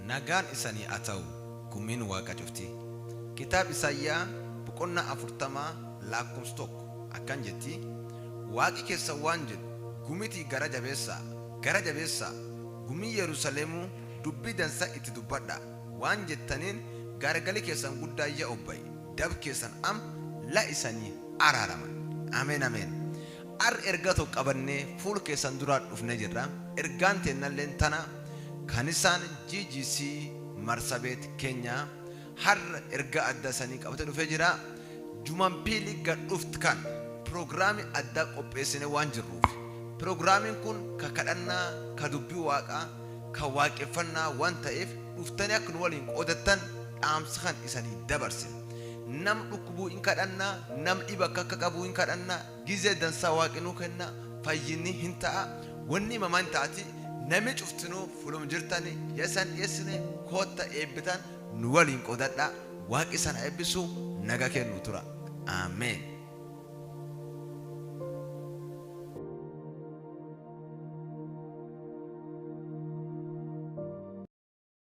nagaan isanii ata'u gumiin waaqa cufti. Kitaab Isaayyaa boqonnaa 40 lakkoofsa 1 akkan jetti waaqi keessa waan jedhu gumitii gara jabeessaa gumii Yerusaalemuu dubbii dansaa itti dubbadha waan jettaniin gargalii keessan guddaa yaa obbayi dab keessan la isanii araaraman. Ameen ameen. Ergaa tokko qabannee fuul keessan duraa dhufnee jirra. Ergaan teennalleen tana kan isaan GGC Marsabeet Kenya har'a ergaa adda sanii qabatee dhufee jira. Jumapili gad dhuft kan pirogiraamii addaa qopheessine waan jirruuf pirogiraamiin kun ka kadhannaa ka dubbii waaqaa ka waaqeffannaa waan ta'eef dhuftanii akka nu waliin qoodattan dhaamsa kan isanii dabarsine. Nam dhukkubuu hin kadhannaa nam dhiba akka qabuu hin kadhannaa gizee dansaa waaqinuu kenna fayyinni hin ta'a wanni mamaan taati nami cuftinuu fulum jirtani yesan dhiyeessine kootta eebbitan nu waliin qoodadha waaqi sana eebbisu naga kennu tura. Ameen.